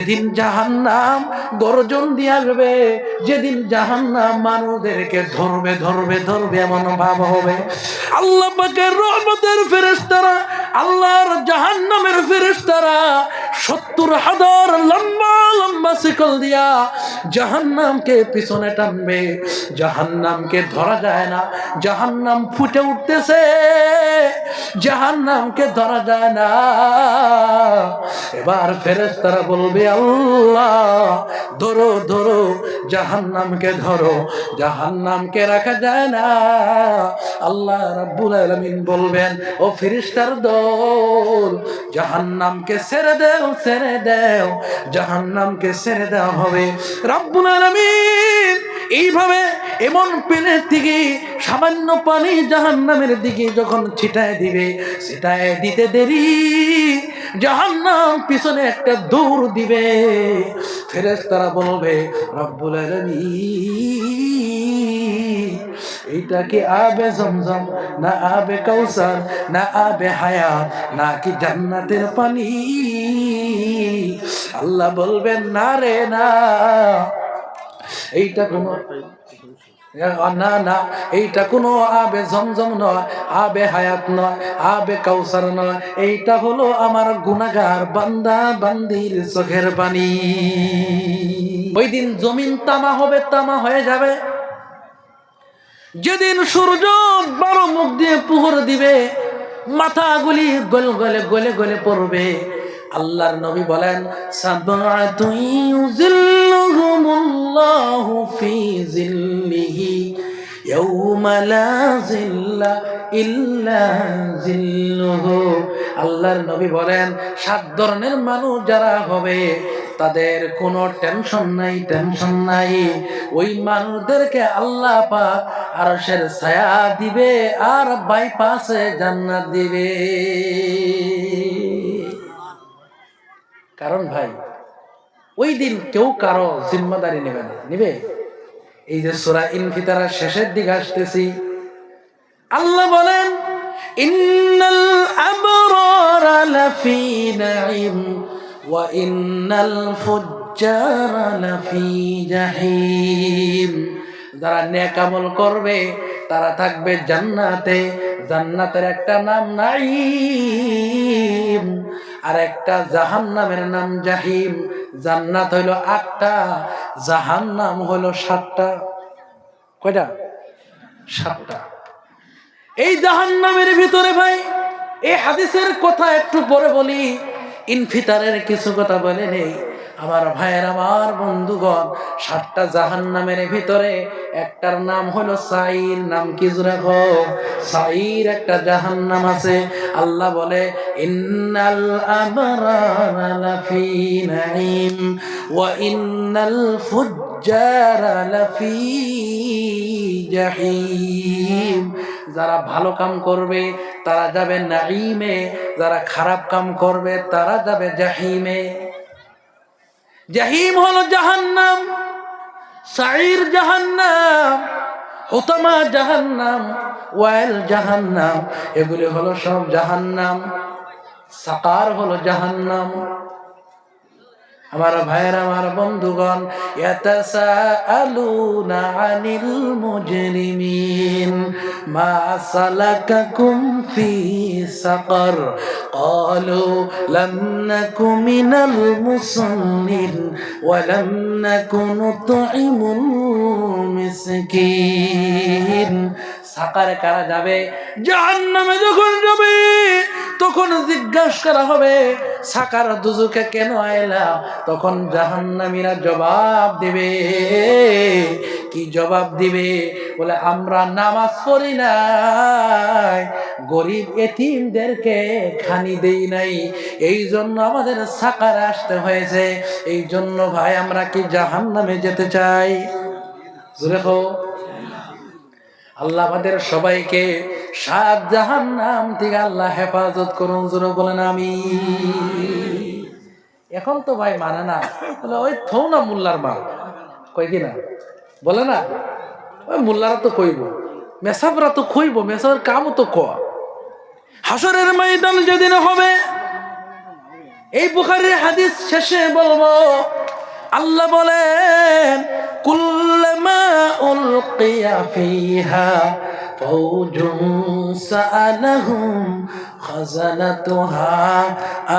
যেদিন জাহান্নাম গর্জন দিয়ে আসবে, যেদিন জাহান্নাম মানুষদেরকে ধরবে ধরবে ধরবে এমন ভাব হবে, আল্লাহ পাকের রহমতের ফেরেশতারা, আল্লাহর জাহান্নামের ফেরেশতারা ৭০,০০০ লম্বা লম্বা শিকল দিয়া জাহান্নামকে পিছনে টানবে। জাহান্নামকে ধরা যায় না, জাহান্নাম ফুটে উঠতেছে, জাহান্নামকে ধরা যায় না। এবার ফেরেশতারা বলবে, আল্লাহ ধরো ধরো, জাহান্নামকে ধরো, জাহান্নামকে রাখা যায় না। আল্লাহ রাব্বুল আলামিন বলবেন, ও ফেরেশতার দল, জাহান্নামকে ছেড়ে দাও, ছেড়ে দাও, জাহান্নামকে ছেড়ে দেওয়া হবে। রাব্বুল আলামিন এইভাবে এমন পেনের দিকে সামান্য পানি জাহান্নামের দিকে যখন ছিটায় দিবে, ছিটায় দিতে দেরি জাহান্নাম পিছনে একটা দৌড় দিবে। ফেরেশতারা বলবে, রব্বুল আলামিন এইটা কি আবে জমজম, না আবে কাউসার, না আবে হায়াত, না কি জান্নাতের পানি? আল্লাহ বলবেন, না রে না, এইটা কোনো না না, এইটা কোনো আবে জমজম নয়, আবে হায়াত নয়, আবে কাউসার নয়, এইটা হলো আমার গুনাহগার বান্দা বান্দির চোখের পানি। ওই দিন জমিন তামা হবে, তামা হয়ে যাবে। যেদিন সূর্য 12 মুখ দিয়ে পুহর দিবে, মাথাগুলি গলে গলে গলে গলে পড়বে। আল্লাহর নবী বলেন, সাবআতু ইউযিল্লুহুমুল্লাহু ফি জিল্লিহি ইয়াওমা লা জিল্লা ইল্লা জিল্লুহু। আল্লাহর নবী বলেন, 7 ধরনের মানুষ যারা হবে তাদের কোনো টেনশন নাই, টেনশন নাই। ওই মানুষদেরকে আল্লাহ পাক আরশের ছায়া দিবে আর বাইপাসে জান্নাত দিবে। কারণ ভাই, ওই দিন কেউ কারো জিম্মাদারি নেবে না, নিবে? এই যে সূরা ইনফিতারের শেষের দিকে আসতেছি, আল্লাহ বলেন, ইন্নাল আবরারা লাফি নাঈম ওয়া ইন্নাল ফুজ্জারা লাফি জাহিম। যারা নেক আমল করবে তারা থাকবে জান্নাতে, জান্নাতের একটা নাম নাঈম, আর একটা জাহান্নামের নাম জাহিম। জান্নাত হইল 8টা, জাহান্নাম হইল 7টা। কয়টা? 7টা। এই জাহান্নামের ভিতরে ভাই, এই হাদিসের কথা একটু পরে বলি, ইনফিতারের কিছু কথা বলে নেই। আমার ভাইয়ের, আমার বন্ধুগণ, 7টা জাহান্নামের ভিতরে একটার নাম হলো সাইর। নাম কি জোরে গো? সাইর একটা জাহান্নাম আছে। আল্লাহ বলে, ইন্নাল আবরারা লাফি নাঈম ওয়া ইন্নাল ফুজ্জারা লাফি জাহিম। যারা ভালো কাম করবে তারা যাবে নাঈমে, যারা খারাপ কাম করবে তারা যাবে জাহিমে। জাহিম হলো জাহান্নাম, সাইর জাহান্নাম, হুতামা জাহান্নাম, ওয়াইল জাহান্নাম, এগুলি হলো সব জাহান্নাম। সাকার হলো জাহান্নাম। আমার ভাইয়ের, আমার বন্ধুগণ, ইয়াতাসাআলুনা আনিল মুজরিমিন মা সালাকাকুম ফি সাকার ক্বালু লাম নাকু মিনাল মুসাল্লিন ওয়া লাম নাকু নুতঈমুল মিসকিন। সাকারে কারা যাবে? জাহান্নামে যখন যাবে তখন জিজ্ঞাসা করা হবে, সাকার দুজকে কেন আইলা? তখন জাহান্নামীরা জবাব দিবে। কি জবাব দিবে? বলে, আমরা নামাজ পড়ি নাই, গরিব এতিমদেরকে খানি দেই নাই, এই জন্য আমাদের সাকারে আসতে হয়েছে। এই জন্য ভাই, আমরা কি জাহান্নামে যেতে চাই? জোরে কও। আল্লাহ আমাদের সবাইকে 7 জাহান্নাম থেকে আল্লাহ হেফাজত করুন। জোরে বলেন আমিন। এখন তো ভাই মানে না, বলে ওই থৌ না মোল্লার মা, কই কি না বলে না, ওই মোল্লারা তো কইব, মেসাবরা তো কইব, মেসাবের কামও তো ক। হাসরের ময়দান যেদিন হবে, এই বুখারীর হাদিস শেষে বলবো, আল্লাহ বলেন কুল্লামা উলকিয়া ফিহা ফাওজুন সাআলাহুম খাযানাতুহা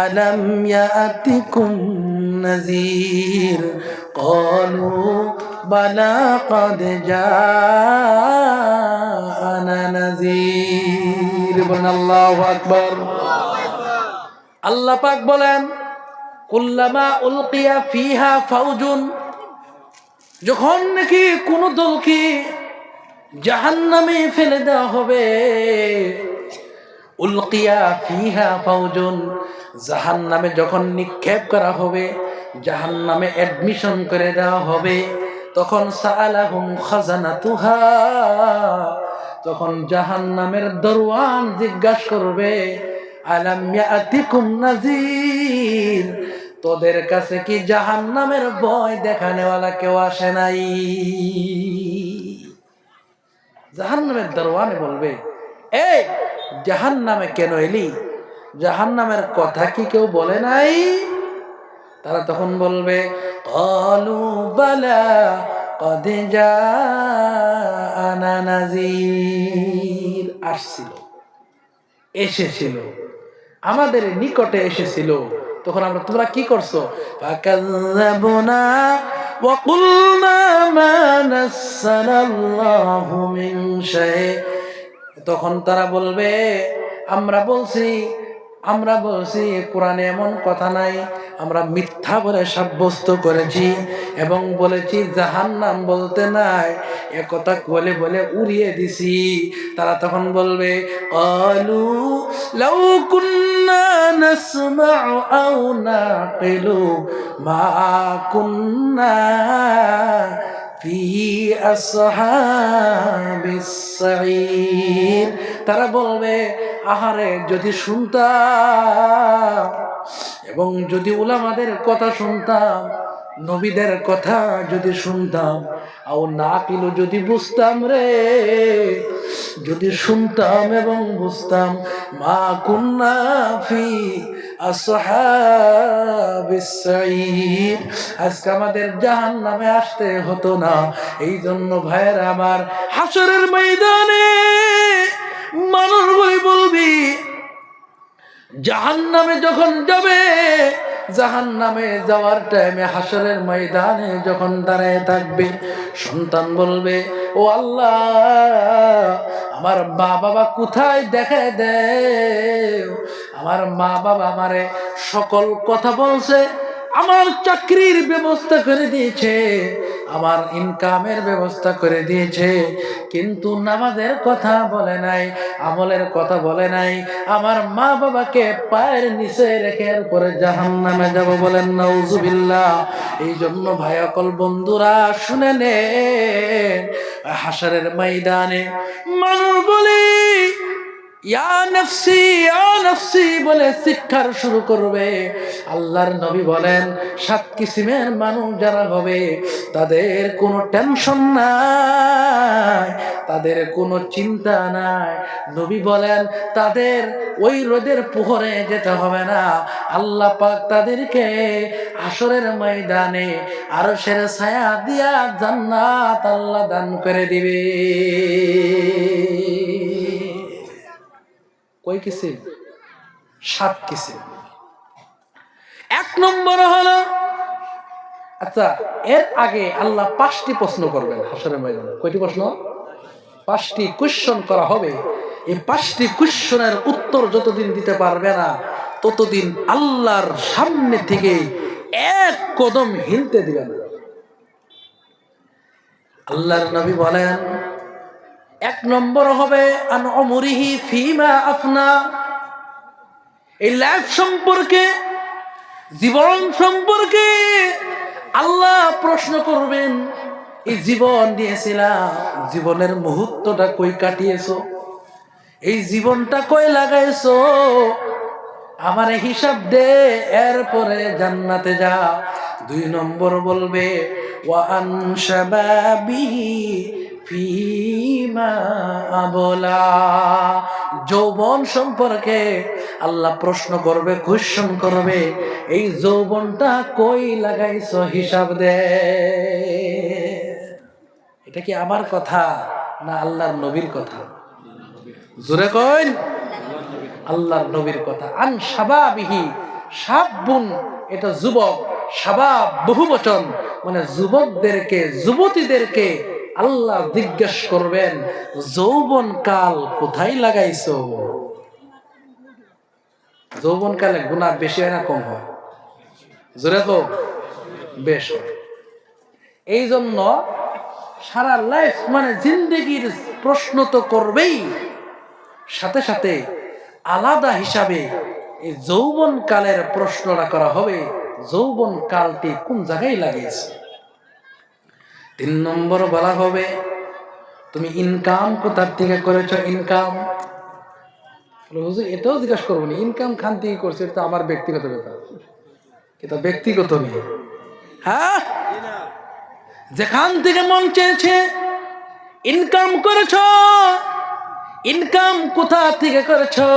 আলাম ইয়াতিকুম নাযীর ক্বালু বালা ক্বাদ জাআনা নাযীর। বলেন আল্লাহু আকবার। আল্লাহ পাক বলেন কুল্লামা উলকিয়া ফিহা ফাউজুন, যখন নাকি কোন দলকে জাহান্নামে ফেলে দেওয়া হবে, উলকিয়া ফিহা ফাউজুন, জাহান্নামে যখন নিক্ষেপ করা হবে, জাহান্নামে অ্যাডমিশন করে দেওয়া হবে, তখন সাআলাহুম খাজানাতুহা, তখন জাহান্নামের দরওয়ান জিজ্ঞাসা করবে আলাম ইয়াতিকুম নাযীর, তোদের কাছে কি জাহান্নামের ভয় দেখানেওয়ালা কেউ আসে নাই? জাহান্নামের দরওয়ানে বলবে, এই জাহান্নামে কেন এলি? জাহান্নামের কথা কি কেউ বলে নাই? তারা তখন বলবে ক্বালু বালা ক্বাদ জাআনা নাযীর, আসছিল, এসেছিল, আমাদের নিকটে এসেছিল। তখন আমরা, তোমরা কি করছো? ফাকাযযাবুনা ওয়া কুলনা মা নাযালাল্লাহু মিন শাই, তখন তারা বলবে আমরা বলছি কোরআনে এমন কথা নাই, আমরা মিথ্যা বলে সাব্যস্ত করেছি এবং বলেছি জাহান্নাম বলতে নাই, একথা বলে বলে উড়িয়ে দিছি। তারা তখন বলবে ক্বালু লাউ কুন্না নাসমাউ আও নাকিলু মা কুন্না ফি আসহাবিস সাঈর, তারা বলবে আহারে যদি শুনতাম এবং যদি উলামাদের কথা শুনতাম, নবীদের কথা যদি শুনতাম, আও নাকিলু, যদি বুঝতাম রে, যদি শুনতাম এবং বুঝতাম, মা কুন্না ফি আসহাবিস সাঈর, আজকে আমাদের জাহান্নামে আসতে হতো না। এই জন্য ভাইয়েরা আমার, হাশরের ময়দানে মানুষগুলি বলবি, জাহান্নামে যখন যাবে, জাহান্নামে যাওয়ার টাইমে হাশরের ময়দানে যখন দাঁড়ায় থাকবে, সন্তান বলবে ও আল্লাহ, আমার মা বাবা কোথায়, দেখায় দে। আমার মা বাবা আমারে সকল কথা বলছে, আমার চাকরির ব্যবস্থা করে দিয়েছে, আমার ইনকামের ব্যবস্থা করে দিয়েছে, কিন্তু নামাজের কথা বলে নাই, আমলের কথা বলে নাই। আমার মা বাবাকে পায়ের নিচে রেখে এরপরে জাহান্নামে যাব, বলেন নাউজুবিল্লাহ। এই জন্য ভাই অকল বন্ধুরা শুনে নেন, হাশরের ময়দানে মানুষ বলি ইয়া নফসি ইয়া নফসি বলে চিৎকার শুরু করবে। আল্লাহর নবী বলেন 7 কিসিমের মানুষ যারা হবে, তাদের কোনো টেনশন নাই, তাদের কোনো চিন্তা নাই। নবী বলেন তাদের ওই রোদের পোহরে যেতে হবে না, আল্লাহ পাক তাদেরকে হাশরের ময়দানে আরশের ছায়া দিয়া জান্নাত আল্লাহ দান করে দিবে। কয় কিসিম? 7 কিসিম। 1 নম্বর হলো, আচ্ছা এর আগে আল্লাহ 5টি প্রশ্ন করবেন হাশরের ময়দানে। কয়টি প্রশ্ন? 5টি কোশ্চেন করা হবে। এই 5টি কোশ্চেনের উত্তর যতদিন দিতে পারবে না, ততদিন আল্লাহর সামনে থেকে এক কদম হিলতে দিবেন না। আল্লাহর নবী বলেন 1 নম্বর হবে আন উমরিহি ফিমা আফনা, এই লাইফ সম্পর্কে, জীবন সম্পর্কে আল্লাহ প্রশ্ন করবেন। এই জীবন দিয়েছিলাম, জীবনের মুহূর্তটা কই কাটিয়েছো, এই জীবনটা কই লাগাইছো, আমার হিসাব দে, এরপরে জান্নাতে যা। 2 নম্বর বলবে ওয়া আন শাবাবিহি ফিমা আবলা। যৌবন সম্পর্কে আল্লাহ প্রশ্ন করবে, কোয়েশ্চন করবে, এই যৌবনটা কই লাগাইছো হিসাব দে। এটা কি আমার কথা না আল্লাহর নবীর কথা? জোরে কইন। আল্লাহর নবীর কথা। আন শাবাবিহি, শাবুন এটা যুবক, শাবাব বহুবচন, মানে যুবকদেরকে, যুবতীদেরকে আল্লাহ জিজ্ঞেস করবেন যৌবন কাল কোথায় লাগাইছো? যৌবন কালে গুনাহ বেশি হয় না কম হয়? জোরে কও, বেশ হয়। এই জন্য সারা লাইফ মানে জিন্দেগির প্রশ্ন তো করবেই, সাথে সাথে আলাদা হিসাবে এই যৌবন কালের প্রশ্নটা করা হবে, যৌবন কালটি কোন জায়গায় লাগিয়েছে। 3 নম্বর বলা হবে তুমি ইনকাম কোথার থেকে করেছো? ইনকাম হুজুর এটাও জিজ্ঞাসা করবো না, ইনকাম খান থেকে করছে, এটা আমার ব্যক্তিগত ব্যাপার, এটা ব্যক্তিগত নিয়ে। হ্যাঁ, যেখান থেকে মন চেয়েছে ইনকাম করেছো। ইনকাম কোথা থেকে করেছো,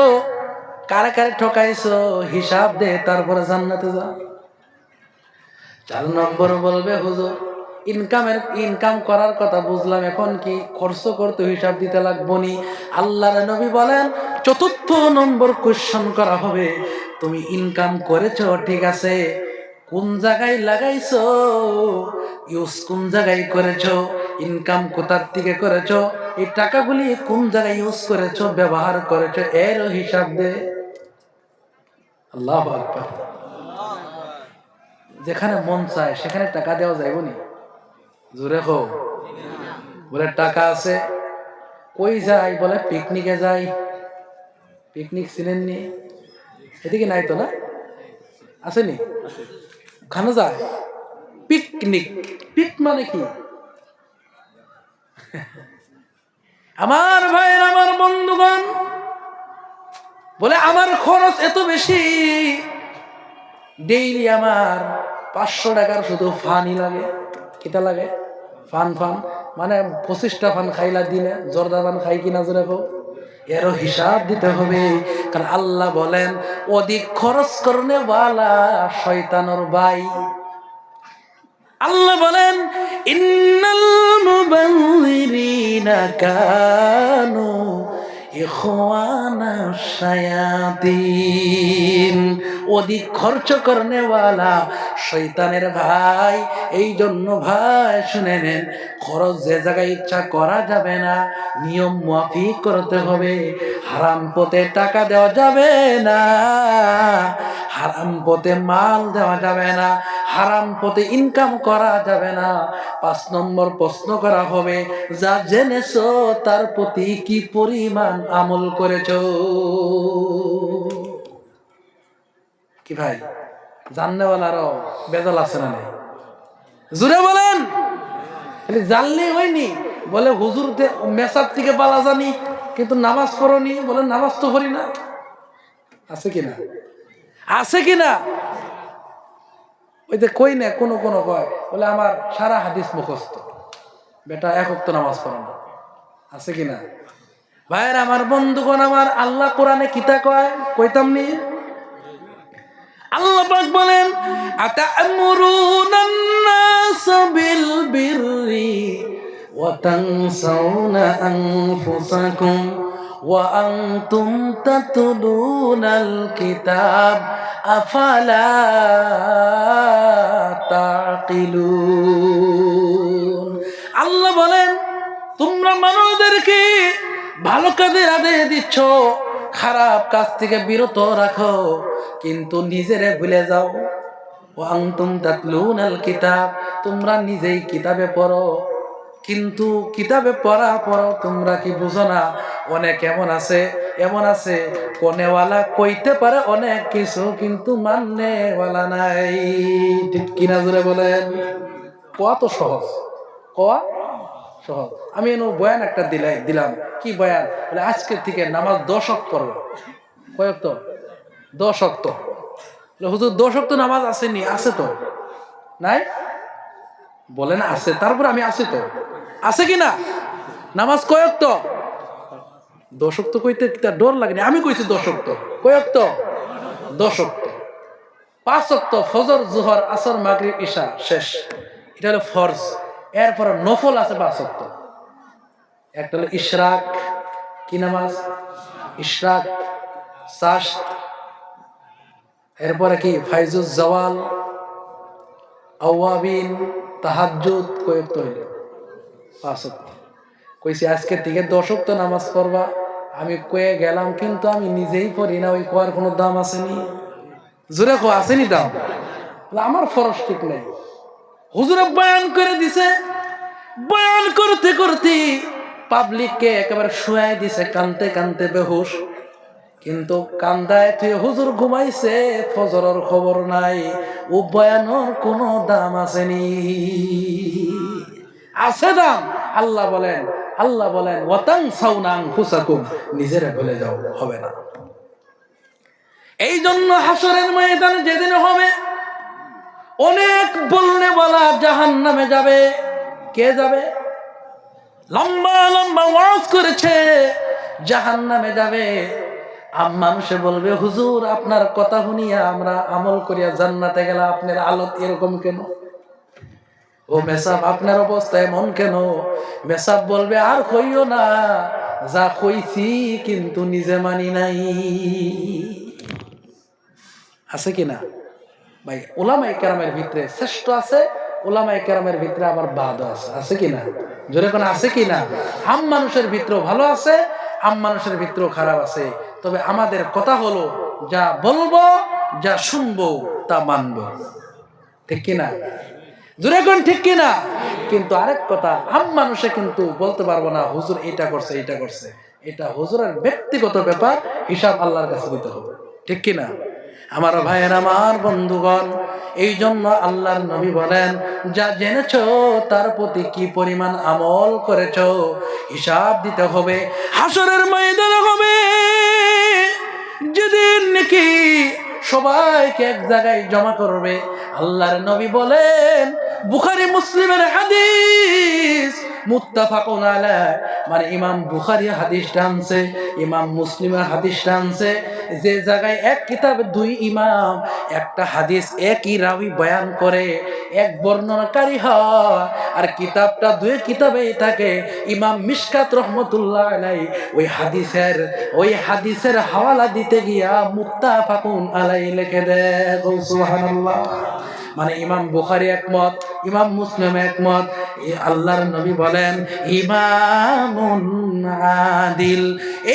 কারে কারে ঠকাইছো, হিসাব দে, তারপরে জান্নাতে যা। 4 নম্বর বলবে হুজুর ইনকাম করার কথা বুঝলাম, এখন কি খরচ করতে হিসাব দিতে লাগবো নি? আল্লাহর নবী বলেন 4 নম্বর কোয়েশ্চন করা হবে তুমি ইনকাম করেছো ঠিক আছে, কোন জায়গায় লাগাইছো, ইউজ কোন জায়গায় করেছো, ইনকাম কোথার থেকে করেছো, এই টাকাগুলি কোন জায়গায় ইউজ করেছো, ব্যবহার করেছো, এরও হিসাব দে। আল্লাহু আকবার। যেখানে মন চায় সেখানে টাকা দেওয়া যাইব নি? জোরে হো। বলে টাকা আছে, কই যাই? বলে পিকনিকে যাই। পিকনিক চিনেননি? এদিকে নাই তো না? আসেনি? ওখানে যায় পিকনিক। পিক মানে কি? আমার ভাইয়ের, আমার বন্ধুগণ, বলে আমার খরচ এত বেশি, ডেইলি আমার 500 টাকার শুধু ফানই লাগে। কিটা লাগে? ফান। মানে 25টা ফান খাইলা দিনে, জর্দা ফান খাই কিনা জোরে হোক, এরও হিসাব দিতে হবে। কারণ আল্লাহ বলেন অধিক খরচ করনে ওয়ালা শয়তানের ভাই। আল্লাহ বলেন ইন্নাল মুবাযযিরিনা কানু ইখওয়ানা শায়াতিন। অধিক খরচ করনে ওয়ালা শয়তানের ভাই। এই জন্য ভাই শুনে নেন, খরচ যে জায়গায় ইচ্ছা করা যাবে না, নিয়ম মাফিক করতে হবে। হারাম পথে টাকা দেওয়া যাবে না, হারাম পথে মাল দেওয়া যাবে না, হারাম পথে ইনকাম করা যাবে না। 5 নম্বর প্রশ্ন করা হবে যা জেনেছো তার প্রতি কি পরিমাণ আমল করেছো। কি ভাই, জাননেওয়ালারও বেজাল আছে না? নেই? জুড়ে বলেন। জানলে হয়নি, বলে হুজুর মেসার থেকে পালা জানি কিন্তু নামাজ পড়নি। বলে নামাজ তো পড়ি না। আছে কিনা? আছে কিনা? ওই যে কই না, কোনো কয় বলে আমার সারা হাদিস মুখস্থ, বেটা 1 ওয়াক্ত নামাজ পড়ে না। আছে কিনা? ভাইয়ের, আমার বন্ধুগণ, আমার আল্লাহ কোরআনে কিতা কয় কইতাম নি? আল্লাহ পাক বলেন আতা'মুরুনান নাস বিল বিররি ওয়া তানসাউনা আনফুসাকুম ওয়া আনতুম তাতলুনাল কিতাব আফালা তাকিলুন। আল্লাহ বলেন তোমরা মানুষদেরকে ভালো কাজের আদেশ দিচ্ছ, খারাপ কাজ থেকে বিরত রাখো, কিন্তু নিজেরে ভুলে যাও। ওয়া আনতুম তাতলুনাল কিতাব, তোমরা নিজেই কিতাবে পড়ো, কিন্তু কিতাবে পড়ো তোমরা কি বুঝো না? অনেক এমন আছে কোনেওয়ালা কইতে পারে অনেক কিছু, কিন্তু মাননেওয়ালা নাই। ঠিক কিনা জোরে বলেন? কত সহজ, সহজ। আমি বয়ান একটা দিলাম। কি বয়ান? বলে আজকের থেকে নামাজ 10 ওয়াক্ত পড়বো। কয় ওয়াক্ত? 10 ওয়াক্ত। হুজুর 10 ওয়াক্ত নামাজ আসেনি? আছে তো, নাই? বলেন আছে, তারপর আমি আছি তো, আছে কিনা? নামাজ কয়ক্ত? দশক্ত কইতে তার ডর লাগেনি, আমি কইছি দশক্ত। কয়ক্ত? দশক্ত। 5 ওয়াক্ত ফজর, জোহর, আসর, মাগরিব, ইশা শেষ, এটা হলো ফরজ। এরপর নফল আছে 5 ওয়াক্ত। একটা হলো ইশরাক, কি নামাজ? ইশরাক, চাষ। এরপরে কি ফাইজুজ জাওয়াল, আওয়াবিন, তাহাজ্জুদ। কয়ক্ত হইল? 5 ওয়াক্ত। কইছি আজকে থেকে 10 ওয়াক্ত নামাজ পড়বা। আমি কয়ে গেলাম, কিন্তু আমি নিজেই পড়ি না। ওই কোয়ার কোনো দাম আসেনি? জোরে কো, আসেনি দাম? আমার ফরজ ঠিক নেই। হুজুরে বয়ান করে দিছে, বয়ান করতে করতে পাবলিককে একেবারে শুয়াই দিছে, কানতে কানতে বেহুশ। কিন্তু কান্দায় তুই হুজুর ঘুমাইছে, ফজরের খবর নাই। ও বয়ানোর কোনো দাম আসেনি? আছে দাম। আল্লাহ বলেন, আল্লাহ বলেন ওয়াতানসাউনা আনফুসাকুম, নিজেরা ভুলে যাও, হবে না। এই জন্য হাসরের ময়দানে যেদিন হবে, অনেক বললে বলা জাহান্নামে যাবে। কে যাবে? লম্বা লম্বা ওয়াজ করেছে, জাহান্নামে যাবে। মানুষে বলবে, হুজুর আপনার কথা শুনিয়া আমরা আমল করিয়া জান্নাতে গেলাম, আপনার আলত এরকম কেন? ও মেসাব, আপনার অবস্থা এমন কেন? মেসাব বলবে, আর কইও না, যা কইছি কিন্তু নিজে মানি নাই। আছে কিনা ভাই? উলামায়ে কেরামের ভিতরে শ্রেষ্ঠ আছে, উলামায়ে কেরামের ভিতরে আবার বাদও আছে। আছে কিনা? জোরে কোন আছে কিনা? আম মানুষের ভিতরেও ভালো আছে, আম মানুষের ভিতরেও খারাপ আছে। তবে আমাদের কথা হলো, যা বলবো, যা শুনবো, তা মানবো। ঠিক কিনা? জোরে কোন ঠিক কিনা? কিন্তু আরেক কথা, আম মানুষে কিন্তু বলতে পারবো না হুজুর এটা করছে, এটা করছে। এটা হুজুরের ব্যক্তিগত ব্যাপার, হিসাব আল্লাহর কাছে দিতে হবে। ঠিক কিনা? আমার ভাইয়ের, আমার বন্ধুগণ, এই জন্য আল্লাহর নবী বলেন, যা জেনেছো তার প্রতি কি পরিমাণ আমল করেছো, হিসাব দিতে হবে। হাসরের ময়দানে হবে, যেদিন নাকি সবাইকে এক জায়গায় জমা করবে। আল্লাহর নবী বলেন, বুখারী মুসলিমের হাদিস, মুত্তাফাকুন আলাইহি, মানে ইমাম বুখারী হাদিসটা আনছে, ইমাম মুসলিমের হাদিসটা আনছে। যে জায়গায় এক কিতাবে 2 ইমাম একটা হাদিস একই রাবি বয়ান করে, এক বর্ণনাকারী হয়, আর কিতাবটা 2 কিতাবেই থাকে। ইমাম মিশকাত রহমতুল্লাহ আলাইহি ওই হাদিসের হাওয়ালা দিতে গিয়া মুত্তাফাকুন আলাইহি লিখে দেয়। সুবহানাল্লাহ। মানে ইমাম বুখারী একমত, ইমাম মুসলিম একমত। আল্লাহর নবী বলেন, ইমামুন আদিল,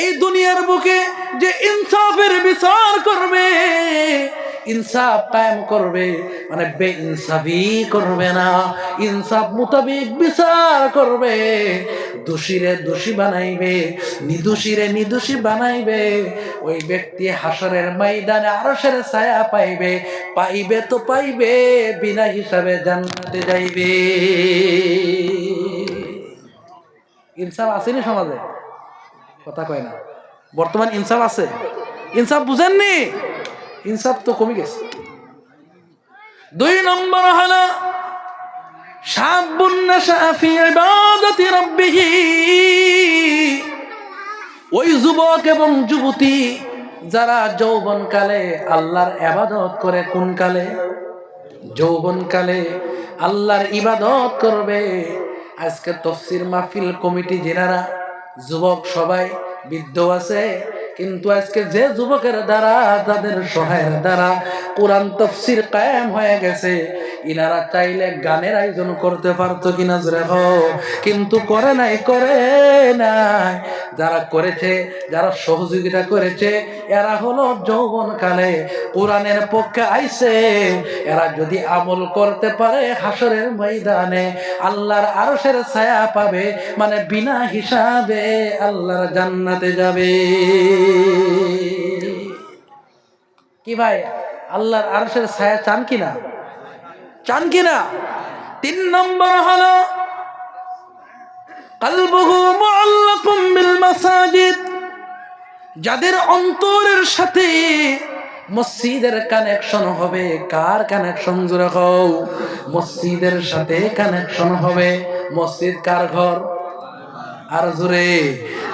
এই দুনিয়ার বুকে যে ইনসাফের বিচার করবে, ইনসাফ কায়েম করবে, মানে বেইনসাফি করবে না, ইনসাফ মোতাবেক বিচার করবে, দোষীরে দোষী বানাইবে, নির্দোষীরে নির্দোষী বানাইবে, ওই ব্যক্তি হাসরের ময়দানে আরশের ছায়া পাইবে। পাইবে তো পাইবে, বিনা হিসাবে জান্নাতে যাইবে। ইনসাফ আসেনি সমাজে? কথা কয় না। বর্তমান ইনসাফ আছে? ইনসাফ বুঝেননি? ইনসাফ তো কমে গেছে। 2 নম্বর হলো শাবুন নাশা ফি ইবাদাতি রাব্বিহ, ওই যুবক এবং যুবতী যারা যৌবনকালে আল্লাহর ইবাদত করে। কোন কালে? যৌবনকালে আল্লাহর ইবাদত করবে। আজকে তাফসীর মাহফিল কমিটি যারা যুবক, সবাই বৃদ্ধ আছে, কিন্তু আজকে যে যুবকের দ্বারা, যাদের সহায়ের দ্বারা কোরআন তাফসীর কায়েম হয়ে গেছে, ইনারা চাইলে গানের আয়োজন করতে পারতো কিনা জোরে হও, কিন্তু করে নাই, করে নাই। যারা করেছে, যারা সহযোগিতা করেছে, এরা হলো যৌবনকালে কোরআনের পক্ষে আইছে। এরা যদি আমল করতে পারে, হাসরের ময়দানে আল্লাহর আরশের ছায়া পাবে, মানে বিনা হিসাবে আল্লাহর জান্নাতে যাবে। কি ভাই, আল্লাহর আরশের ছায়া চান কিনা? চান কিনা? 3 নম্বর হলো কলবুহু মুআল্লাকুম বিল মাসাজিদ, যাদের অন্তরের সাথে মসজিদের কানেকশন হবে। কার কানেকশন জোরে কও? মসজিদের সাথে কানেকশন হবে। মসজিদ কার ঘর? আর জোরে,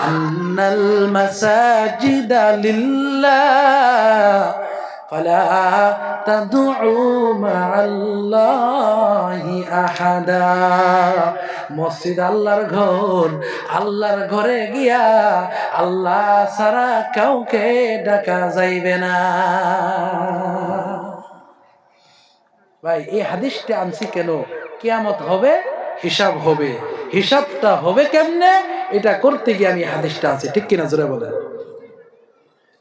আন্নাল মাসাজিদা লিল্লাহ ফালা তাদউ মা'আল্লাহি আহাদা। মসজিদ আল্লাহর ঘর, আল্লাহর ঘরে গিয়া আল্লাহ ছাড়া কাউকে ডাকা যাইবে না। ভাই এই হাদিসটা আনছি কেন? কিয়ামত হবে, হিসাব হবে। হিসাবটা হবে কেমনে, এটা করতে গিয়ে আমি হাদিসটা আনছি, ঠিক কিনা জোরে বলেন।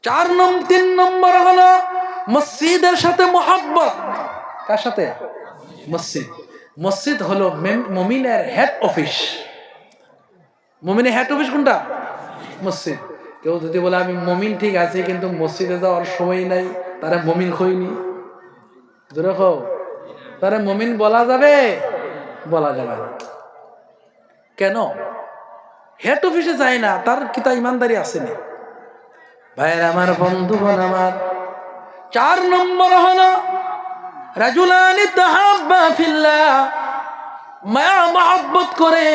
3 নম্বর হলো মসজিদের সাথে মুহাব্বত। কার সাথে? মসজিদ। মসজিদ হলো মুমিনের হেড অফিস। মুমিনের হেড অফিস কোনটা? মসজিদ। কেউ যদি বলে আমি মুমিন ঠিক আছে কিন্তু মসজিদে যাওয়ার সময় নাই, তারা মুমিন হয়নি। জোরে কও, তারা মুমিন বলা যাবে? বলা যাবে না। কেন? হেড অফিসে যায় না, তার কি তা ইমানদারি আসেনি? ভাইয়ের আমার, বন্ধুগণ আমার, 4 নম্বর হলো রাজুলানি তাহাব্বা ফিল্লাহ, মায়া মহব্বত করে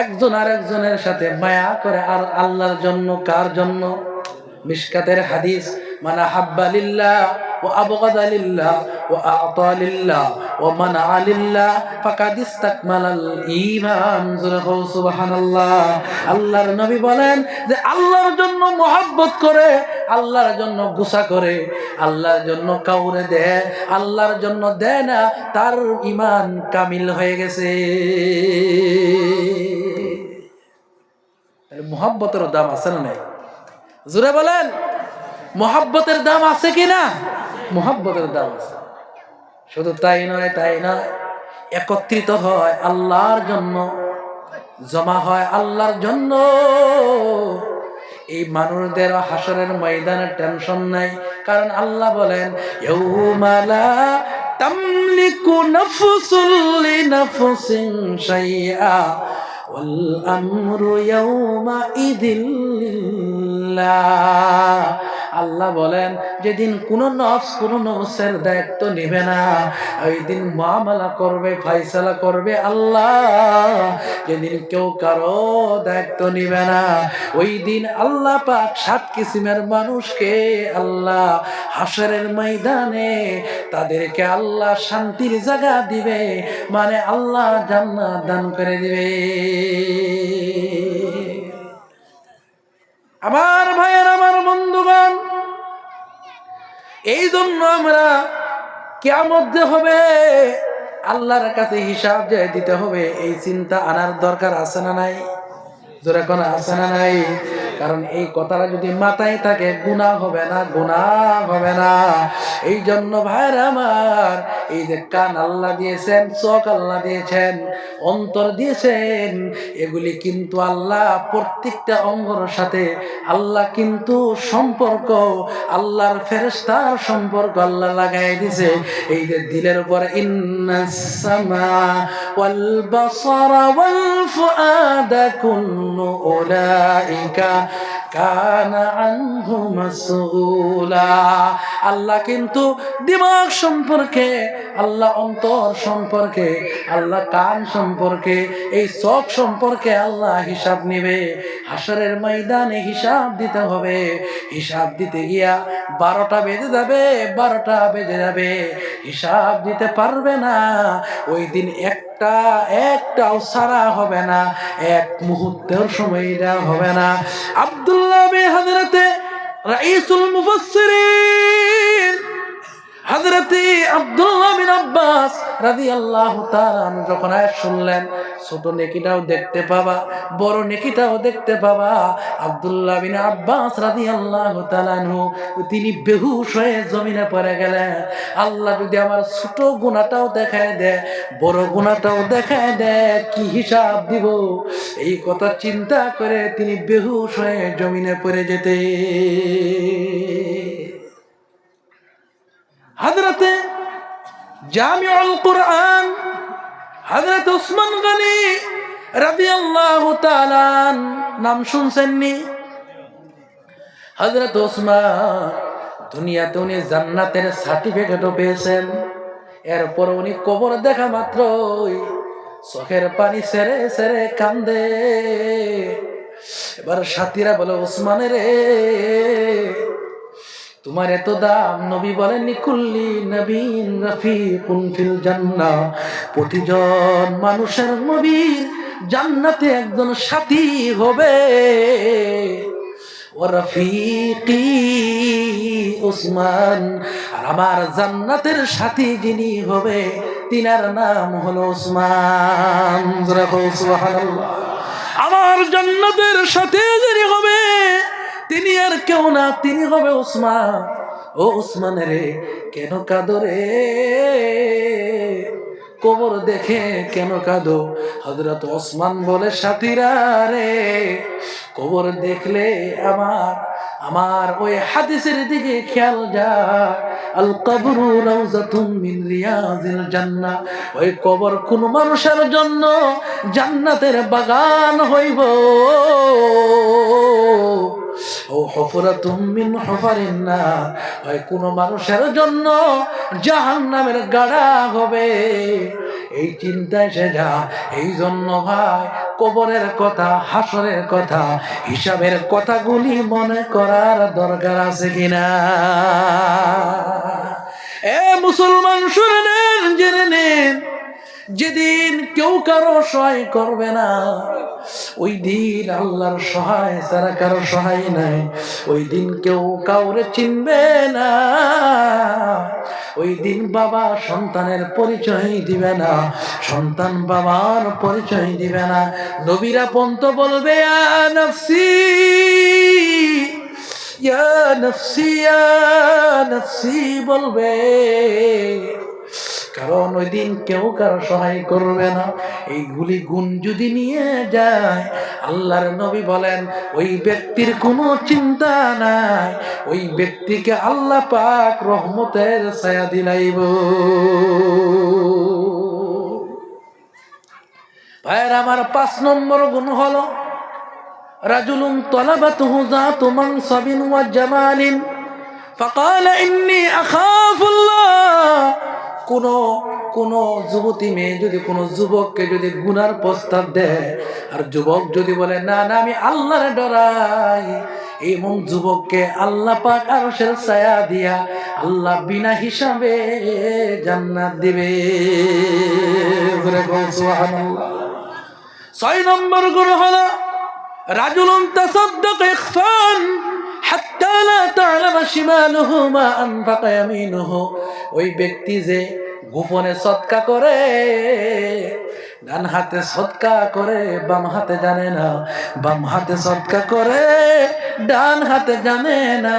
একজন আর একজনের সাথে মায়া করে, আর আল্লাহর জন্য। কার জন্য? মিশকাতের হাদিস, মানা হাব্বা লিল্লাহ ওয়া আবগাদা লিল্লাহ ওয়া আ'তা লিল্লাহ ওয়া মানআ লিল্লাহ ফাকাদ ইসতাকমালাল ঈমান। সুবহানাল্লাহ। আল্লাহর নবী বলেন যে আল্লাহর জন্য মহব্বত করে, আল্লাহর জন্য গুসা করে, আল্লাহর জন্য কাউরে দেয়, আল্লাহর জন্য দেয় না, তার ঈমান কামিল হয়ে গেছে। মহব্বতের দাম আছে না নাই? জোরে বলেন, মহব্বতের দাম আছে কিনা? মহব্বতের দাম আছে। শুধু তাই নয়, একত্রিত হয় আল্লাহর জন্য, জমা হয় আল্লাহর জন্য। এই মানুষদের হাসরের ময়দানে টেনশন নাই, কারণ আল্লাহ বলেন ইয়াউমা লা তামলিকু নাফসুল লিনাফসিন শাইআ ওয়াল আমরু ইয়াউমা ইযিল লিল্লাহ। আল্লাহ বলেন যেদিন কোন নফসের দায়িত্ব নেবে না, ওই দিন মুআমালা করবে, ফায়সালা করবে আল্লাহ। যেদিন কেউ কারো দায়িত্ব নেবে না, ওই দিন আল্লাহ পাক 7 কিসিমের মানুষকে আল্লাহ হাসরের ময়দানে তাদেরকে আল্লাহ শান্তির জায়গা দিবে, মানে আল্লাহ জান্নাত দান করে দিবে। আমার ভাইয়ের, আমার বন্ধুগণ, এই জন্য আমরা কিয়ামত হবে, আল্লাহর কাছে হিসাব যে দিতে হবে, এই চিন্তা আনার দরকার আছে না নাই? জোরে কোন আছে না নাই? কারণ এই কথাটা যদি মাথায় থাকে, গুনাহ হবে না, গুনাহ হবে না। এই জন্য ভাইরা আমার, এই যে কান আল্লাহ দিয়েছেন, চোখ আল্লাহ দিয়েছেন, অন্তর দিয়েছেন, এগুলি কিন্তু আল্লাহ প্রত্যেকটা অঙ্গর সাথে আল্লাহ কিন্তু সম্পর্ক, আল্লাহর ফেরেশতার সম্পর্ক আল্লাহ লাগাই দিয়েছে। এই যে দিলের উপর ইন্নাস সামা ওয়াল বাসারা ওয়াল ফুআদা কুল্লু উলাইকা কানা আনহু মাসউলা। আল্লাহ কিন্তু দিমাগ সম্পর্কে, আল্লাহ অন্তর সম্পর্কে, আল্লাহ কান সম্পর্কে, এই চোখ সম্পর্কে আল্লাহ হিসাব নেবে। হাসরের ময়দানে হিসাব দিতে হবে। হিসাব দিতে গিয়া 12টা বেজে যাবে, 12টা বেজে যাবে, হিসাব দিতে পারবে না। ওই দিন একটাও সারা হবে না, এক মুহূর্তের সময় দেওয়া হবে না। আব্দুল্লাহ বিন হযরতে রাইসুল মুফাসসিরিন হযরতে আব্দুল্লাহ বিন আব্বাস রাদিয়াল্লাহু তাআলা আনহু যখন আয়াত শুনলেন, ছোট নেকিটাও দেখতে পাবা, বড় নেকিটাও দেখতে পাবা। আব্দুল্লাহ বিন আব্বাস রাদিয়াল্লাহু তাআলা আনহু তিনি বেহুশ হয়ে জমিনে পড়ে গেলেন। আল্লাহ যদি আমার ছোট গুনাহটাও দেখায় দেয়, বড় গুনাহটাও দেখায় দেয়, কি হিসাব দিব? এই কথা চিন্তা করে তিনি বেহুশ হয়ে জমিনে পড়ে যেতে। হযরতে জামিউল কুরআন হযরত উসমান গনি রাদিয়াল্লাহু তাআলা নাম শুনছেননি? হযরত উসমান দুনিয়াতে উনি জান্নাতের সার্টিফিকেটও পেয়েছেন। এরপর উনি কবর দেখা মাত্রই চোখের পানি ছেড়ে ছেড়ে কান্দে। এবার সাথীরা বলে, ওসমান রে, তোমার এত দাম। নবী বলেন, কুল্লি নবীন রাফিকুন ফিল জান্নাহ, প্রতিজন মানুষের নবীর জান্নাতে একজন সাথী হবে। ও রফিকি উসমান, আর আমার জান্নাতের সাথী যিনি হবে তিনার নাম হলো উসমান। সুবহানাল্লাহ। আমার জান্নাতের সাথে যিনি হবে তিনি আর কেউ না, তিনি হবে উসমান। ও উসমান রে, কেন কাঁদো রে? কবর দেখে কেন কাঁদো? হযরত ওসমান বলে, সাথীরা রে, কবর দেখলে আমার ওই হাদিসের দিকে খেয়াল যায়, আল কবরু রাউযাতুম মিন রিয়াজিল জান্নাহ। ওই কবর কোন মানুষের জন্য জান্নাতের বাগান হইব। ও হুফরাতুম মিন হুফারিন নার, ওই কোন মানুষের জন্য জাহান্নামের গাড়া হবে। এই চিন্তায় সে যা। এই জন্য ভাই, কবরের কথা, হাসরের কথা, হিসাবের কথাগুলি মনে করার দরকার আছে কিনা? এ মুসলমান, শুনে নেন, জেনে নেন, যেদিন কেউ কারো সহায় করবে না, ওই দিন আল্লাহর সহায় ছাড়া কারো সহায় নাই। ওই দিন কেউ কাউরে চিনবে না। ওই দিন বাবা সন্তানের পরিচয় দিবে না, সন্তান বাবার পরিচয় দিবে না। নবীরা পন্ত বলবে, ইয়া নফসি ইয়া নফসি ইয়া নফসি বলবে, কারণ ওই দিন কেউ কারো সহায় করবে না। এইগুলি গুণ যদি নিয়ে যায়, আল্লাহর নবী বলেন, ওই ব্যক্তির কোনো চিন্তা নাই, ওই ব্যক্তিকে আল্লাহ পাক রহমতের ছায়া দিলাইব। ভাইয়ের আমার, 5 নম্বর গুণ হলো রাজুলুন তালাবাতুহু যাতু মানসাবিন ওয়া জামালিন ফাকালা ইন্নী আখাফুল্লাহ। কোন যুবতী মেয়ে যদি কোন যুবককে যদি গুনার প্রস্তাব দেয়, আর যুবক যদি বলে, না না, আমি আল্লাহরে ডরাই, এবং যুবককে আল্লাহ পাক আরশের ছায়া দিয়া আল্লাহ বিনা হিসাবে জান্নাত দিবে। সুবহানাল্লাহ। 6 নম্বর গুণ হলো রাজুলুন তাসাদ্দাকা ইখফান হাত্তা লা তা'লামা শিমালুহু মা আনফাকা ইয়ামিনুহু। ওই ব্যক্তি যে গোপনে সদকা করে, ডান হাতে সদকা করে বাম হাতে জানে না, বাম হাতে সদকা করে ডান হাতে জানে না,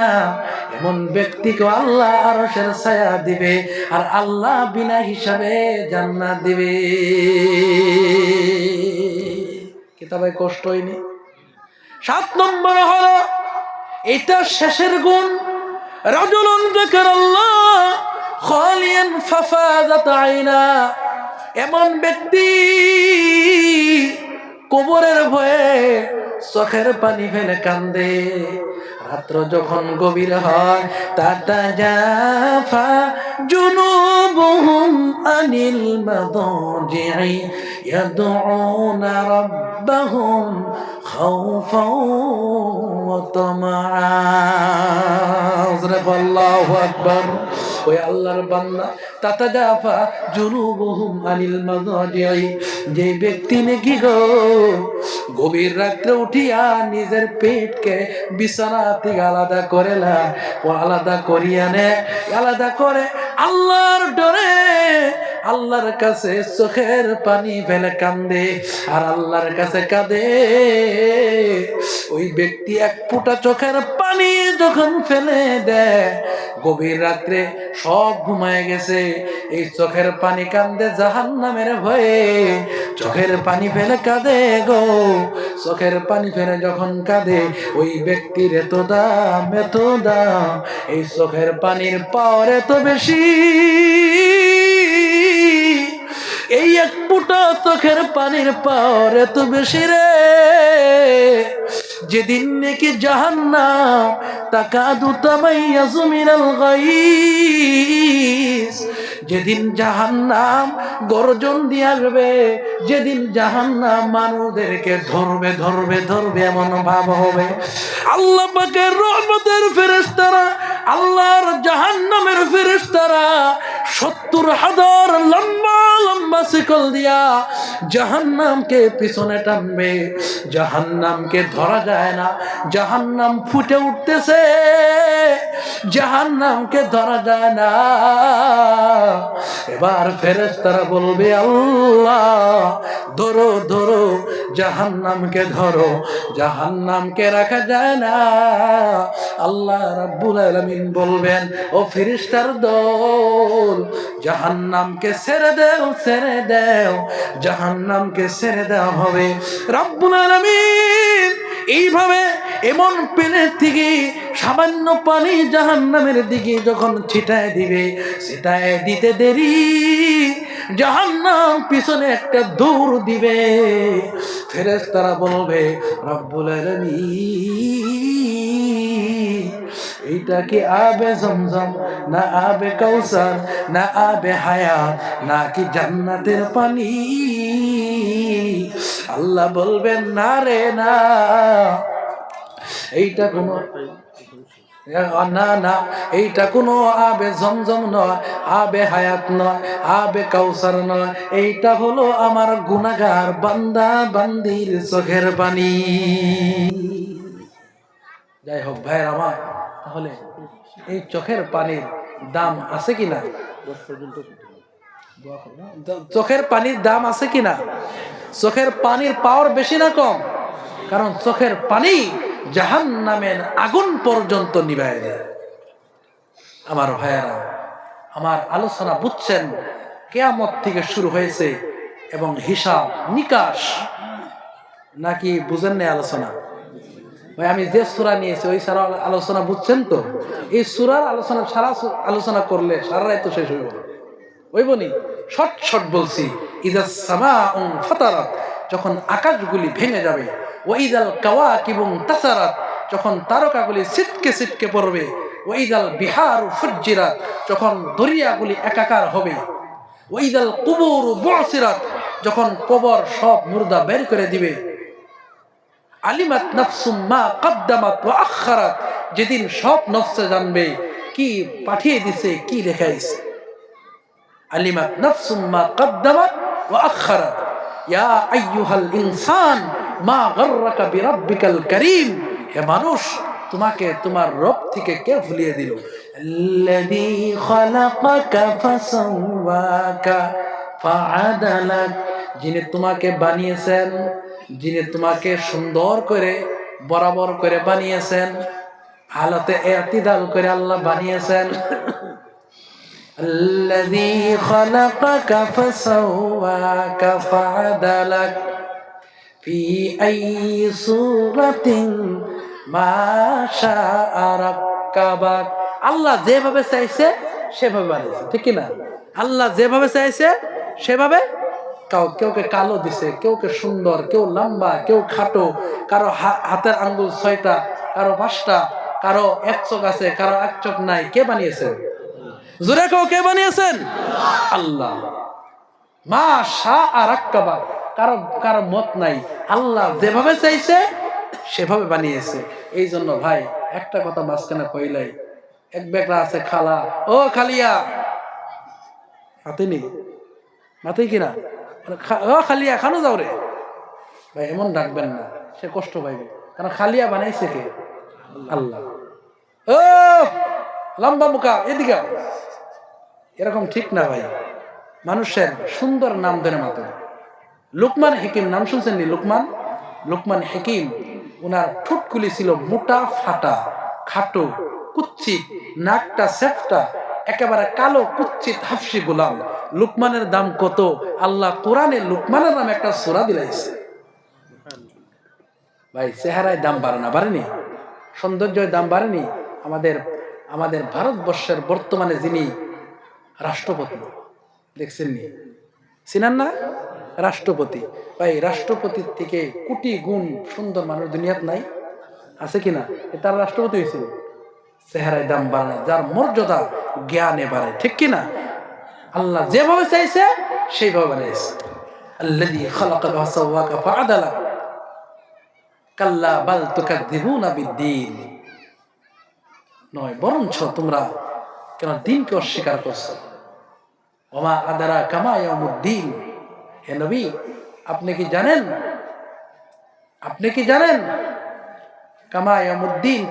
এমন ব্যক্তিকে আল্লাহ আরশের ছায়া দিবে, আর আল্লাহ বিনা হিসাবে জান্নাত দিবে। কিতাবে কষ্ট হয়নি। 7 নম্বর হলো, এটা শেষের গুণ, রাজুলুন যাকারাল্লাহ খালিয়ান ফাফাযাত আইনা। এমন ব্যক্তি কবরের ভয়ে চোখের পানি ফেলে কান্দে। রাত্র যখন গভীর হয়, তাতাজাফা জুনুবুহুম আনিল মাদাজি'i ইয়াদউনা রাব্বাহুম খাউফান ওয়া তামাআ। আল্লাহু আকবার। ওই আল্লাহর বান্দা, তাতাজাফা জুনুবুহুম আনিল মাদাজি'i, যে ব্যক্তি নাকি গো গভীর রাত্রে উঠিয়া নিজের পেটকে বিছানা থেকে আলাদা করে না, ও আলাদা করিয়া নে, আলাদা করে আল্লাহর ডরে আল্লাহর কাছে চোখের পানি ফেলে কান্দে, আর আল্লাহর কাছে কাঁদে। ওই ব্যক্তি এক ফোঁটা চোখের পানি যখন ফেলে দেয়, গভীর রাত্রে সব ঘুমায় গেছে, এই চোখের পানি কান্দে জাহান্নামের ভয়ে, চোখের পানি ফেলে কাঁদে গো। চোখের পানি ফেলে যখন কাঁদে, ওই ব্যক্তির এত দাম, এত দাম, এই চোখের পানির পাওয়ার এত বেশি, এই এক ফোঁটা চোখের পানির পাওয়ার এত বেশি রে, যেদিন নাকি জাহান্নাম তাকাদু তামাইয়াজু মিনাল গায়িস, যেদিন জাহান্নাম গর্জন দিয়ে আসবে, যেদিন জাহান্নাম মানুষদেরকে ধরবে ধরবে ধরবে এমন ভাব হবে, আল্লাহ পাকের রহমতের ফেরেশতারা, আল্লাহর জাহান্নামের ফেরেশতারা 70,000 লম্বা লম্বা শিকল দিয়া জাহান্নামকে পিছনে টানবে। জাহান্নামকে ধরা যায় না, জাহান্নাম ফুটে উঠতেছে, জাহান্নামকে ধরা যায় না। এবার ফেরেশতারা বলবে, আল্লাহ ধরো ধরো, জাহান্নামকে ধরো, জাহান্নামকে রাখা যায় না। আল্লাহ রাব্বুল আলামিন বলবেন, ও ফেরেশতার দল, জাহান্নামকে ছেড়ে দাও, ছেড়ে দাও, জাহান্নামকে ছেড়ে দেওয়া হবে। রাব্বুল আলামিন এইভাবে এমন পেনের থেকে সামান্য পানি জাহান্নামের দিকে যখন ছিটায় দিবে, ছিটায় দিতে দেরি জাহান্নাম পিছনে একটা দৌড় দিবে। ফেরেশতারা বলবে, রব্বুল আলামিন এইটা কি আবে জমজম, না আবে কাউসার, না আবে হায়াত, না কি জান্নাতের পানি? আল্লাহ বলবেন, না রে না, এইটা কোনো না না, এইটা কোনো আবে জমজম নয়, আবে হায়াত নয়, আবে কাউসার নয়, এইটা হলো আমার গুনাহগার বান্দা বান্দির চোখের পানি। যাই হোক ভাইয়ের আমার, তাহলে এই চোখের পানির দাম আছে কিনা? চোখের পানির দাম আছে কিনা? চোখের পানির পাওয়ার বেশি না কম? কারণ চোখের পানি জাহান্নামের আগুন পর্যন্ত নিভায় দেয়। আমার ভাইয়েরা, আমার আলোচনা বুঝছেন? কিয়ামত থেকে শুরু হয়েছে এবং হিসাব নিকাশ, নাকি বুঝেন না আলোচনা? ভাই আমি যে সূরা নিয়েছি ওই সারা আলোচনা বুঝছেন তো? এই সূরার আলোচনা সারা আলোচনা করলে সারা রাত তো শেষ হইব, ওইবনি শর্ট শর্ট বলছি। ইদাস সামাউ ফাতারাত, যখন আকাশগুলি ভেঙে যাবে, ওয়াইদাল কাওয়াকিবু তাসারাত, যখন তারকাগুলি ছিটকে ছিটকে পড়বে, ওয়াইদাল বিহারু ফুজ্জিরাত, যখন দরিয়াগুলি একাকার হবে, ওয়াইদাল কুবুরু বুসিরাত, যখন কবর সব মুর্দা বের করে দিবে, আলিমাত নাফসুম মা কদ্দামাত ওয়া আখারাত, যেদিন সব নফসে জানবে কি পাঠিয়ে দিছে, কি রেখাইছে। আলিমাত নাফসুম মা কদ্দামাত ওয়া আখারাত, ইয়া আইয়ুহাল ইনসান মা গাররাকা বিরাব্বিকাল কারীম, হে মানুষ, তোমাকে তোমার রব থেকে কে ভুলিয়ে দিল? আল্লাযী খালাকাকা ফাসাওয়াকা ফাআদালাক, যিনি তোমাকে বানিয়েছেন, যিনি তোমাকে সুন্দর করে বরাবর করে বানিয়েছেন, হালতে ইতিদাল করে আল্লাহ বানিয়েছেন। আল্লাযী খালাকাকা ফাসাওয়াকা ফাআদালাক ফি আইয়ি সূরাতিন মা শাআ রাক্কাবাক, আল্লাহ যেভাবে চাইছে সেভাবে বানিয়েছে, ঠিক কি না? আল্লাহ যেভাবে চাইছে সেভাবে, কেউকে কালো দিছে, কেউকে সুন্দর, কেউ লম্বা, কেউ খাটো, কারো হাতের আঙ্গুল 6টা, কারো 5টা, কারো এক চোখ আছে, কারো এক চোখ নাই। কে বানিয়েছেন? জোরে কেউ কে বানিয়েছেন? আল্লাহ। মা শাআ রাক্কাবাক, কারো মত নাই, আল্লাহ যেভাবে চাইছে সেভাবে বানিয়েছে। এই জন্য ভাই একটা কথা মাঝখানে কইলাই, এক বেটা আছে খালা, ও খালিয়া, হাতে নেই মাথায় কিনা, ও খালিয়া খানো যাও রে ভাই, এমন ডাকবেন না, সে কষ্ট পাইবে। কারণ খালিয়া বানাইছে কে? আল্লাহ। ও লম্বা মুখা, এদিকে এরকম ঠিক না ভাই। মানুষের সুন্দর নাম ধরে মাত্র। লুকমান হাকিম নাম শুনছেন নি? লুকমান হাকিম, ওনার ঠোঁটগুলি ছিল মোটা ফাটা, খাটো, কুচ্ছিত, নাকটা সেফটা, একেবারে কালো কুচ্ছিত হাফসি গোলাম। লুকমানের দাম কত? আল্লাহ কোরআনে লুকমানের নামে একটা সূরা দিলাইছে। ভাই চেহারায় দাম বাড়ে না? বাড়েনি? সৌন্দর্যের দাম বাড়েনি? আমাদের ভারতবর্ষের বর্তমানে যিনি রাষ্ট্রপতি, দেখছেন নি? চিনেন না? রাষ্ট্রপতি। ভাই রাষ্ট্রপতির থেকে কোটি গুণ সুন্দর মানুষ দুনিয়াত নাই, আছে কিনা? তার রাষ্ট্রপতি হয়েছিল। চেহারায় দাম বাড়ে না, যার মর্যাদা জ্ঞানে বাড়ে, ঠিক কিনা? আল্লাহ যেভাবে চাইছে সেইভাবে বানিয়েছে। আল্লাযী খালাকাকা ফাসাওয়াকা ফাআদালাক কাল্লা বাল তুকাযযিবুনা বিদ্দীন। নয়, বরঞ্চ তোমরা কেন দিনকে অস্বীকার করছো। ওমা আদরাকা মা ইয়াউমুদ্দিন। হে নবী, আপনি কি জানেন কামা ইয়াউমুদ্দিন,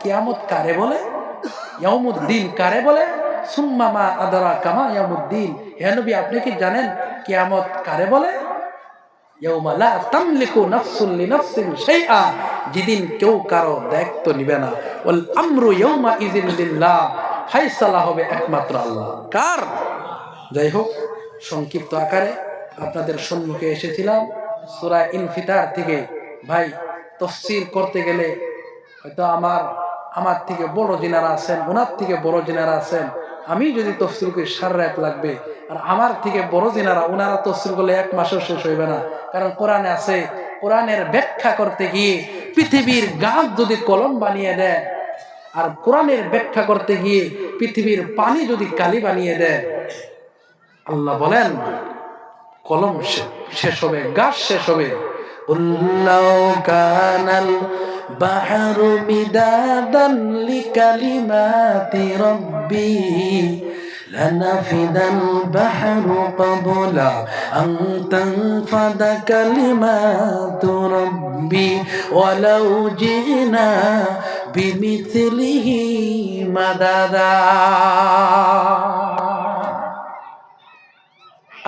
কিয়ামত কারে বলে? ইয়াউমুদ্দিন কারে বলে? সুম্মা মা আদরাকা মা ইয়াউমুদ্দিন। হে নবী, আপনি কি জানেন কিয়ামত কারে বলে? ইয়াউমা লা তামলিকু নাফসুন লিনাফসিন শাইআ, যেদিন কেউ কারো দায়িত্ব নিবে না। ওয়াল আমরু ইয়াউমা ইযিন লিল্লাহ, ফায়সালা হবে একমাত্র আল্লাহ। কার? যাই হোক, সংক্ষিপ্ত আকারে আপনাদের সম্মুখে এসেছিলাম সূরা ইনফিতার থেকে। ভাই, তাফসীর করতে গেলে হয়তো আমার থেকে বড় যিনারা আছেন, ওনার থেকে বড় যিনারা আছেন, আমি যদি তফসিল করি সারা রাত লাগবে। আর আমার থেকে বড় যিনারা, ওনারা তফসিল করলে 1 মাসও শেষ হইবে না। কারণ কোরআনে আছে, কোরআনের ব্যাখ্যা করতে গিয়ে পৃথিবীর গাছ যদি কলম বানিয়ে দেয়, আর কোরআনের ব্যাখ্যা করতে গিয়ে পৃথিবীর পানি যদি কালি বানিয়ে দেয়, আল্লাহ বলেন কলম শেষ হবে, গাছ শেষ হবে। উল্লাউ কানাল বাহরু মিদাদান লিকালিমাতি রাব্বি লানাফিদাল বাহরু ক্বাবলা আন তানফাদা কালিমাতু রাব্বি ওয়ালাউ জিনা বিমিথলিহি মাদাদা।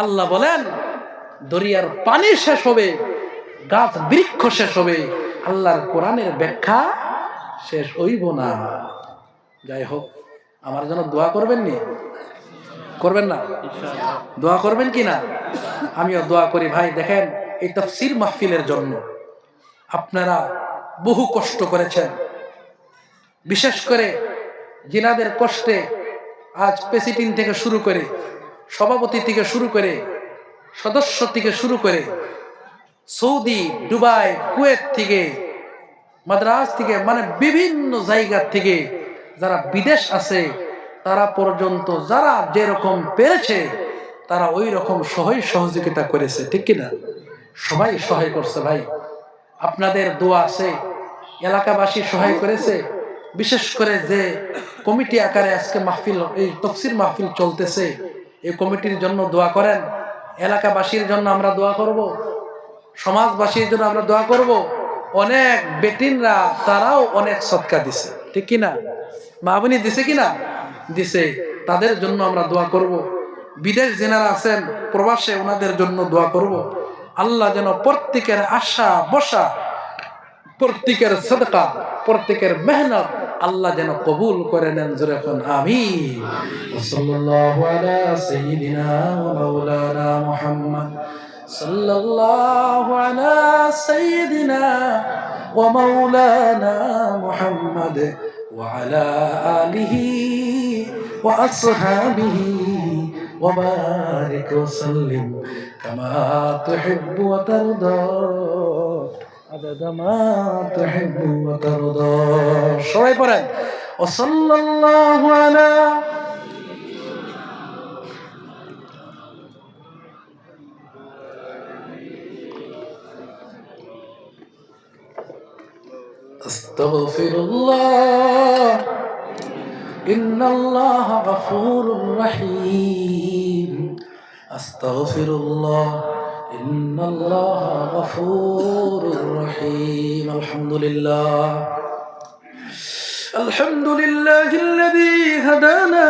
আল্লাহ বলেন দরিয়ার পানি শেষ হবে, গাছ বৃক্ষ শেষ হবে, আল্লাহর কোরআনের ব্যাখ্যা শেষ হইব না। যাই হোক, আমার জন্য দোয়া করবেন না? দোয়া করবেন কি না? আমিও দোয়া করি। ভাই দেখেন, এই তাফসীর মাহফিলের জন্য আপনারা বহু কষ্ট করেছেন। বিশেষ করে জিনাদের কষ্টে আজ প্রেসিডেন্ট থেকে শুরু করে, সভাপতি থেকে শুরু করে, সদস্য থেকে শুরু করে, সৌদি, দুবাই, কুয়েত থেকে, মাদ্রাজ থেকে, মানে বিভিন্ন জায়গা থেকে যারা বিদেশ আছে, তারা পর্যন্ত যারা যেরকম পেরেছে তারা ওই রকম সহযোগিতা করেছে। ঠিক কিনা? সবাই সহায় করছে। ভাই, আপনাদের দোয়া আছে, এলাকাবাসী সহায় করেছে। বিশেষ করে যে কমিটি আকারে আজকে মাহফিল, এই তাফসীর মাহফিল চলতেছে, এই কমিটির জন্য দোয়া করেন। এলাকাবাসীর জন্য আমরা দোয়া করব, সমাজবাসীর জন্য আমরা দোয়া করব। অনেক বেটিনরা তারাও অনেক সদকা দিছে। ঠিক কিনা? মা বোনি দিছে কিনা? দিছে। তাদের জন্য আমরা দোয়া করব। বিদেশ যেনারা আছেন, প্রবাসে, ওনাদের জন্য দোয়া করব। আল্লাহ যেন প্রত্যেকের আশা বসা, প্রত্যেকের সদকা, প্রত্যেকের মেহনত আল্লাহ যেন কবুল করে নেন। জোরে এখন আমিন। সাল্লাল্লাহু আলা সাইয়্যিদিনা ওয়া মাওলানা মুহাম্মদ, সাল্লাল্লাহু আলা সাইয়্যিদিনা ওয়া মাওলানা মুহাম্মদ ওয়া আলা আলিহি ওয়া আসহাবিহি ওয়া বারিক ওয়া সাল্লিম কামা তুহিব্বু ওয়া তারদা আদাদা মা তুহিব্বু ওয়া তারদা। সবাই পড়েন ওয়া সাল্লাল্লাহু আলা আস্তাগফিরুল্লাহ ইন্নাল্লাহা গফুরুর রহিম। আস্তাগফিরুল্লাহ ইন্নাল্লাহা গফুরুর রহিম। আলহামদুলিল্লাহিল্লাযী হাদানা